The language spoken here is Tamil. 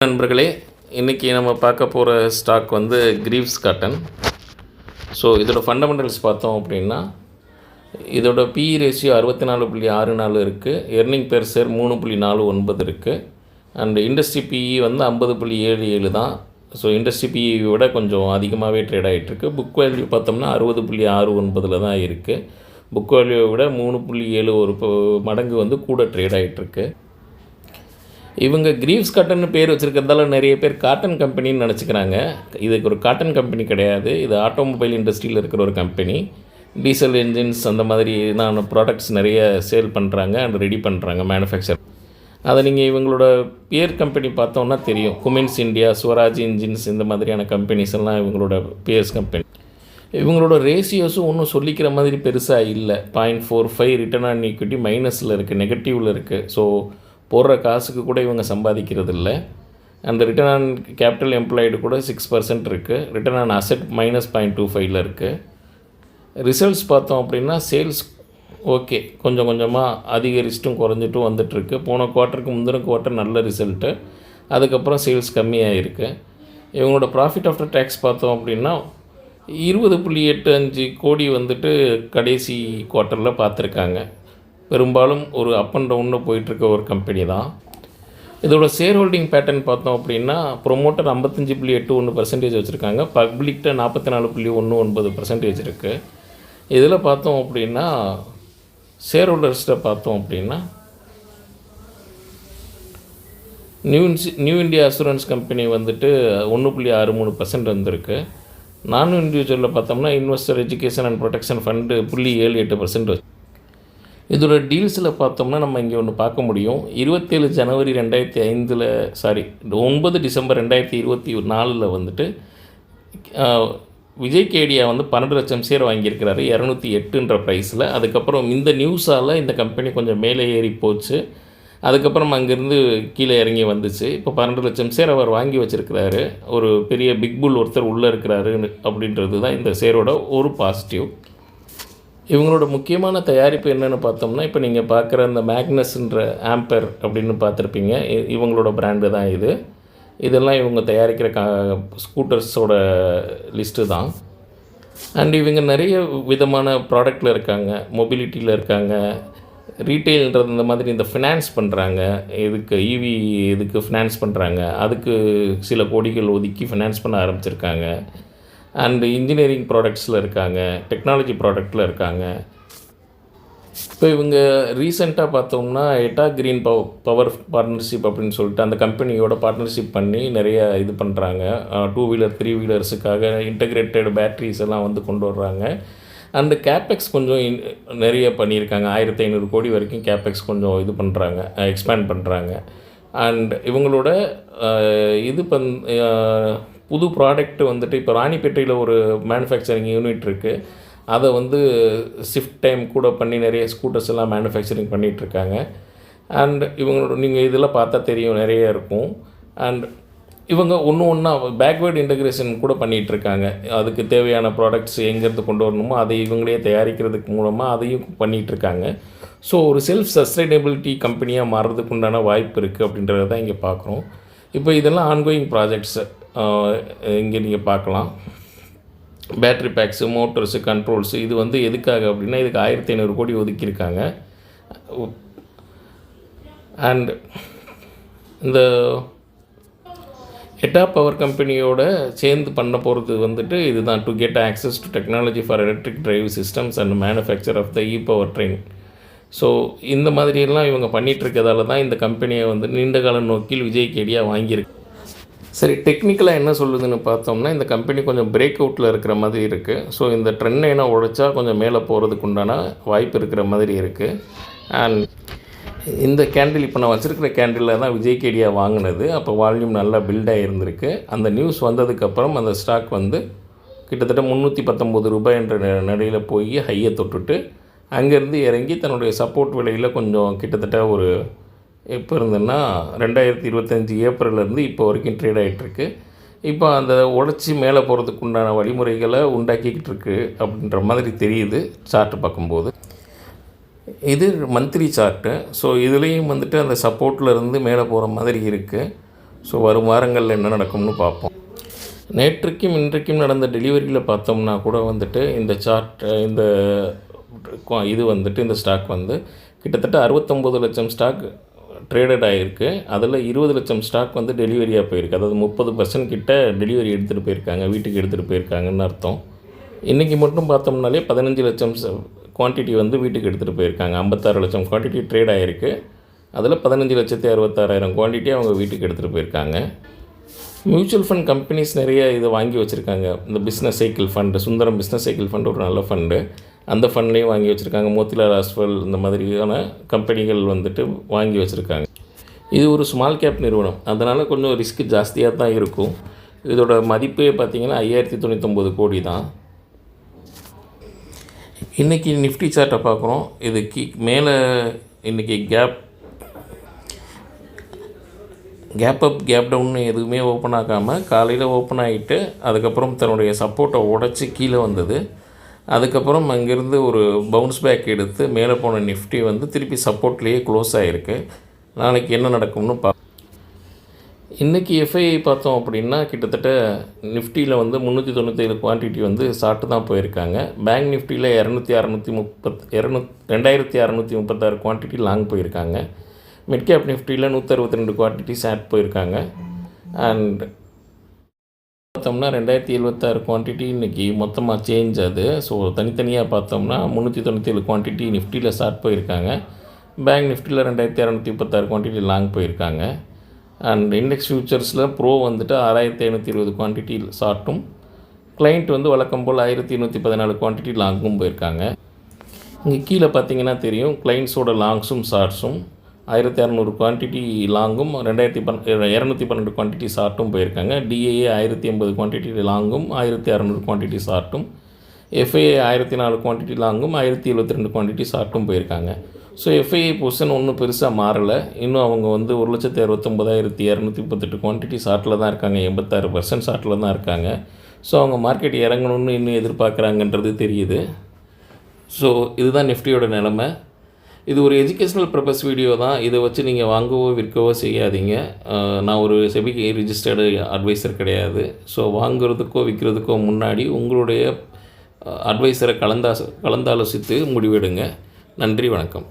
நண்பர்களே, இன்றைக்கி நம்ம பார்க்க போகிற ஸ்டாக் வந்து கிரீவ்ஸ் காட்டன். ஸோ இதோட ஃபண்டமெண்டல்ஸ் பார்த்தோம் அப்படின்னா, இதோட பிஇ ரேஷியோ 64.64 இருக்குது. எர்னிங் பெர் ஷேர் 3.49 இருக்குது. அண்ட் இண்டஸ்ட்ரி பிஇ வந்து 50.77 தான். ஸோ இண்டஸ்ட்ரி பிஇ விட கொஞ்சம் அதிகமாகவே ட்ரேட் ஆகிட்டுருக்கு. புக் வேல்யூ பார்த்தோம்னா 60.69 தான் இருக்குது. புக் வேல்யூவை விட 3.71 மடங்கு வந்து கூட ட்ரேட் ஆகிட்டுருக்கு. இவங்க கிரீவ்ஸ் காட்டன் பேர் வச்சுருக்கிறதால நிறைய பேர் காட்டன் கம்பெனின்னு நினச்சிக்கிறாங்க. இதுக்கு ஒரு காட்டன் கம்பெனி கிடையாது. இது ஆட்டோமொபைல் இண்டஸ்ட்ரியில் இருக்கிற ஒரு கம்பெனி. டீசல் என்ஜின்ஸ் அந்த மாதிரியான ப்ராடக்ட்ஸ் நிறைய சேல் பண்ணுறாங்க அண்ட் ரெடி பண்ணுறாங்க, மேனுஃபேக்சர். அதை நீங்கள் இவங்களோட பேர் கம்பெனி பார்த்தோன்னா தெரியும். குமின்ஸ் இந்தியா, ஸ்வராஜ் இன்ஜின்ஸ், இந்த மாதிரியான கம்பெனிஸ் எல்லாம் இவங்களோட பேர்ஸ் கம்பெனி. இவங்களோட ரேஷியோஸும் ஒன்றும் சொல்லிக்கிற மாதிரி பெருசாக இல்லை. 0.45 ரிட்டர்ன் ஆன் ஈக்விட்டி மைனஸில் இருக்குது, நெகட்டிவில் இருக்குது. ஸோ போடுற காசுக்கு கூட இவங்க சம்பாதிக்கிறது இல்லை. அந்த ரிட்டர்ன் ஆன் கேபிட்டல் எம்ப்ளாய்டு கூட 6% இருக்குது. ரிட்டர்ன் ஆன் அசெட் -0.25 இருக்குது. ரிசல்ட்ஸ் பார்த்தோம் அப்படின்னா சேல்ஸ் ஓகே, கொஞ்சம் கொஞ்சமாக அதிகரிச்சிட்டும் குறைஞ்சிட்டும் வந்துட்டுருக்கு. போன குவார்ட்டருக்கு முந்தின குவார்ட்டர் நல்ல ரிசல்ட்டு, அதுக்கப்புறம் சேல்ஸ் கம்மியாக இருக்குது. இவங்களோட ப்ராஃபிட் ஆஃப்டர் டேக்ஸ் பார்த்தோம் அப்படின்னா 20.85 கோடி வந்துட்டு கடைசி குவார்ட்டரில் பார்த்துருக்காங்க. பெரும்பாலும் ஒரு அப் அண்ட் டவுனில் போயிட்டுருக்க ஒரு கம்பெனி தான். இதோட ஷேர் ஹோல்டிங் பேட்டர்ன் பார்த்தோம் அப்படின்னா, ப்ரொமோட்டர் 55.81% வச்சுருக்காங்க. பப்ளிக்கிட்ட 44.19% இருக்குது. இதில் பார்த்தோம் அப்படின்னா ஷேர் ஹோல்டர்ஸ்ட்டை பார்த்தோம் அப்படின்னா நியூ இந்தியா அசூரன்ஸ் கம்பெனி வந்துட்டு 1.63% வந்திருக்கு. நான் இண்டிவிஜுவலில் பார்த்தோம்னா investor education and protection fund 0.78%. இதோட டீல்ஸில் பார்த்தோம்னா நம்ம இங்கே ஒன்று பார்க்க முடியும். 27 ஜனவரி 9 டிசம்பர் 2024 வந்துட்டு விஜய் கேடியா வந்து 12 லட்சம் ஷேர் வாங்கியிருக்கிறாரு 208 ப்ரைஸில். அதுக்கப்புறம் இந்த நியூஸால் இந்த கம்பெனி கொஞ்சம் மேலே ஏறி போச்சு. அதுக்கப்புறம் அங்கேருந்து கீழே இறங்கி வந்துச்சு. இப்போ 12 லட்சம் ஷேர் அவர் வாங்கி வச்சுருக்கிறாரு. ஒரு பெரிய பிக் புல் ஒருத்தர் உள்ளே இருக்கிறாரு அப்படின்றது தான் இந்த ஷேரோட ஒரு பாசிட்டிவ். இவங்களோட முக்கியமான தயாரிப்பு என்னென்னு பார்த்தோம்னா, இப்போ நீங்கள் பார்க்குற இந்த மேக்னஸ்ன்ற ஆம்பர் அப்படின்னு பார்த்துருப்பீங்க. இவங்களோட பிராண்டு தான் இது. இதெல்லாம் இவங்க தயாரிக்கிற ஸ்கூட்டர்ஸோட லிஸ்ட்டு தான். அண்ட் இவங்க நிறைய விதமான ப்ராடக்டில் இருக்காங்க, மொபிலிட்டியில் இருக்காங்க, ரீட்டெயில்ன்றது இந்த மாதிரி இந்த ஃபினான்ஸ் பண்ணுறாங்க. இதுக்கு இவி இதுக்கு ஃபினான்ஸ் பண்ணுறாங்க. அதுக்கு சில கோடிகள் ஒதுக்கி ஃபினான்ஸ் பண்ண ஆரம்பிச்சிருக்காங்க. அண்டு இன்ஜினியரிங் ப்ராடக்ட்ஸில் இருக்காங்க, டெக்னாலஜி ப்ராடக்டில் இருக்காங்க. இப்போ இவங்க ரீசெண்டாக பார்த்தோம்னா எட்டா கிரீன் பவர் பார்ட்னர்ஷிப் அப்படின்னு சொல்லிட்டு அந்த கம்பெனியோட பார்ட்னர்ஷிப் பண்ணி நிறைய இது பண்ணுறாங்க. 2 வீலர் 3 வீலர்ஸுக்காக இன்டகிரேட்டட் பேட்ரிஸ் எல்லாம் வந்து கொண்டு வர்றாங்க. அண்டு கேப்பெக்ஸ் கொஞ்சம் நிறைய பண்ணியிருக்காங்க. 1500 கோடி வரைக்கும் கேப்பெக்ஸ் கொஞ்சம் இது பண்ணுறாங்க, எக்ஸ்பேண்ட் பண்ணுறாங்க. அண்ட் இவங்களோட இது புது ப்ராடக்ட் வந்துட்டு இப்போ ராணிப்பேட்டையில் ஒரு மேனுஃபேக்சரிங் யூனிட் இருக்குது. அதை வந்து ஷிஃப்ட் டைம் கூட பண்ணி நிறைய ஸ்கூட்டர்ஸ் எல்லாம் மேனுஃபேக்சரிங் பண்ணிகிட்ருக்காங்க. அண்ட் இவங்களோட நீங்கள் இதெல்லாம் பார்த்தா தெரியும், நிறைய இருக்கும். அண்ட் இவங்க ஒன்றா பேக்வேர்டு இன்டகிரேஷன் கூட பண்ணிகிட்ருக்காங்க. அதுக்கு தேவையான ப்ராடக்ட்ஸ் எங்கேருந்து கொண்டு வரணுமோ அதை இவங்களே தயாரிக்கிறதுக்கு மூலமாக அதையும் பண்ணிகிட்ருக்காங்க. ஸோ ஒரு செல்ஃப் சஸ்டைனபிலிட்டி கம்பெனியாக மாறுறதுக்கு உண்டான வாய்ப்பு இருக்குது அப்படின்றத தான் இங்கே பார்க்குறோம். இப்போ இதெல்லாம் ஆன்கோயிங் ப்ராஜெக்ட்ஸு இங்கே நீங்கள் பார்க்கலாம். பேட்ரி பேக்ஸு, மோட்டர்ஸு, கண்ட்ரோல்ஸு, இது வந்து எதுக்காக அப்படின்னா இதுக்கு 1500 கோடி ஒதுக்கியிருக்காங்க. அண்ட் இந்த எட்டா பவர் கம்பெனியோட சேர்ந்து பண்ண போகிறது வந்துட்டு இதுதான், to get access to technology for electric drive systems and manufacture of the power train. So இந்த மாதிரியெல்லாம் இவங்க பண்ணிகிட்ருக்கிறதால தான் இந்த கம்பெனியை வந்து நீண்ட கால நோக்கில் விஜய் கேடியா வாங்கியிருக்கு. சரி, டெக்னிக்கலாக என்ன சொல்லுதுன்னு பார்த்தோம்னா இந்த கம்பெனி கொஞ்சம் பிரேக் அவுட்டில் இருக்கிற மாதிரி இருக்குது. ஸோ இந்த ட்ரெண்ட் லைனை உடைச்சா கொஞ்சம் மேலே போகிறதுக்கு உண்டான வாய்ப்பு இருக்கிற மாதிரி இருக்குது. அண்ட் இந்த கேண்டில் இப்போ நான் வச்சுருக்கிற கேண்டிலில் தான் விஜய் கேடியா வாங்கினது. அப்போ வால்யூம் நல்லா பில்டாக இருந்திருக்கு. அந்த நியூஸ் வந்ததுக்கப்புறம் அந்த ஸ்டாக் வந்து கிட்டத்தட்ட 319 ரூபாய் என்ற நிலையில் போய் ஹையை தொட்டுட்டு அங்கேருந்து இறங்கி தன்னுடைய சப்போர்ட் விலையில் கொஞ்சம் கிட்டத்தட்ட ஒரு எப்போ இருந்ததுன்னா 2025 ஏப்ரல்லேருந்து இப்போ வரைக்கும் ட்ரேட் ஆகிட்டுருக்கு. இப்போ அந்த உடச்சி மேலே போகிறதுக்கு உண்டான வழிமுறைகளை உண்டாக்கிக்கிட்டு இருக்கு அப்படின்ற மாதிரி தெரியுது சார்ட்டு பார்க்கும்போது. இது மந்த்லி சார்ட்டு. ஸோ இதுலேயும் வந்துட்டு அந்த சப்போர்ட்டில் இருந்து மேலே போகிற மாதிரி இருக்குது. ஸோ வரும் வாரங்களில் என்ன நடக்கும்னு பார்ப்போம். நேற்றுக்கும் இன்றைக்கும் நடந்த டெலிவரியில் பார்த்தோம்னா கூட வந்துட்டு இந்த சார்ட் இந்த இது வந்துட்டு இந்த ஸ்டாக் வந்து கிட்டத்தட்ட 69 லட்சம் ஸ்டாக் ட்ரேடட் ஆகிருக்கு. அதில் 20 லட்சம் ஸ்டாக் வந்து டெலிவரியாக போயிருக்கு. அதாவது 30% கிட்ட டெலிவரி எடுத்துகிட்டு போயிருக்காங்க, வீட்டுக்கு எடுத்துகிட்டு போயிருக்காங்கன்னு அர்த்தம். இன்றைக்கி மட்டும் பார்த்தோம்னாலே 15 லட்சம் குவான்டிட்டி வந்து வீட்டுக்கு எடுத்துகிட்டு போயிருக்காங்க. 56 லட்சம் குவான்டிட்டி ட்ரேட் ஆகிருக்கு. அதில் 15,66,000 குவான்டிட்டி அவங்க வீட்டுக்கு எடுத்துகிட்டு போயிருக்காங்க. மியூச்சுவல் ஃபண்ட் கம்பெனிஸ் நிறைய இதை வாங்கி வச்சுருக்காங்க. இந்த business cycle fund, Sundaram business cycle fund ஒரு நல்ல ஃபண்டு, அந்த ஃபண்ட்லேயும் வாங்கி வச்சுருக்காங்க. மோத்திலால் ஆஸ்வால் இந்த மாதிரியான கம்பெனிகள் வந்துட்டு வாங்கி வச்சுருக்காங்க. இது ஒரு ஸ்மால் கேப் நிறுவனம், அதனால் கொஞ்சம் ரிஸ்க் ஜாஸ்தியாக தான் இருக்கும். இதோட மதிப்பே பார்த்திங்கன்னா 5,099 கோடி தான். இன்றைக்கி நிஃப்டி சார்ட்டை பார்க்குறோம். இது மேலே இன்றைக்கி கேப் அப் கேப் டவுன்னு எதுவுமே ஓப்பன் ஆகாமல் காலையில் ஓப்பன் ஆகிட்டு அதுக்கப்புறம் தன்னுடைய சப்போர்ட்டை உடச்சி கீழே வந்தது. அதுக்கப்புறம் அங்கேருந்து ஒரு பவுன்ஸ் பேக் எடுத்து மேலே போன நிஃப்டி வந்து திருப்பி சப்போர்ட்லேயே க்ளோஸ் ஆகிருக்கு. நாளைக்கு என்ன நடக்கும்னு இன்றைக்கி எஃப்ஐஐ பார்த்தோம் அப்படின்னா கிட்டத்தட்ட நிஃப்டியில் வந்து 397 குவான்டிட்டி வந்து சாப்பிட்டு தான் போயிருக்காங்க. பேங்க் நிஃப்டியில் 2,636 குவான்டிட்டி லாங் போயிருக்காங்க. மிட் கேப் நிஃப்டியில் 162 குவான்டிட்டி சாட் போயிருக்காங்க. அண்ட் பார்த்தோம்னா 2,076 குவான்டிட்டி இன்றைக்கி மொத்தமாக சேஞ்ச் அது. ஸோ தனித்தனியாக பார்த்தோம்னா 397 குவான்டிட்டி நிஃப்டியில் ஸ்டார்ட் போயிருக்காங்க. பேங்க் நிஃப்டியில் 2,636 குவான்டிட்டி லாங் போயிருக்காங்க. அண்ட் இண்டெக்ஸ் ஃபியூச்சர்ஸில் ப்ரோ வந்துட்டு 6,520 குவான்டிட்டி ஷார்ட்டும், கிளைண்ட் வந்து வழக்கம் போல் 1,114 குவான்டிட்டி லாங்கும் போயிருக்காங்க. இங்கே கீழே பார்த்தீங்கன்னா தெரியும், கிளைண்ட்ஸோட லாங்ஸும் ஷார்ட்ஸும் 1,600 குவான்டிட்டி லாங்கும் 212 குவான்டிட்டி ஷார்ட்டும் போயிருக்காங்க. டிஏஏ 1,080 குவான்டிட்டி லாங்கும் 1,600 குவான்டிட்டி ஷார்ட்டும், எஃப்ஐஏ 1,004 குவான்டிட்டி லாங்கும் 1,072 குவான்டிட்டி ஷார்ட்டும் போயிருக்காங்க. ஸோ எஃப்ஐஐ பொசிஷன் ஒன்றும் பெருசாக மாறலை. இன்னும் அவங்க வந்து 1,69,238 குவான்டிட்டி ஷார்ட்டில் தான் இருக்காங்க. 86% ஷார்ட்டில் தான் இருக்காங்க. ஸோ அவங்க மார்க்கெட் இறங்கணும்னு இன்னும் எதிர்பார்க்குறாங்கன்றது தெரியுது. ஸோ இதுதான் நிஃப்டியோட நிலைமை. இது ஒரு எஜுகேஷ்னல் பர்பஸ் வீடியோ தான். இதை வச்சு நீங்கள் வாங்கவோ விற்கவோ செய்யாதீங்க. நான் ஒரு செபி ரிஜிஸ்டர்டு அட்வைசர் கிடையாது. ஸோ வாங்குறதுக்கோ விற்கிறதுக்கோ முன்னாடி உங்களுடைய அட்வைசரை கலந்தாலோசித்து முடிவெடுங்க. நன்றி, வணக்கம்.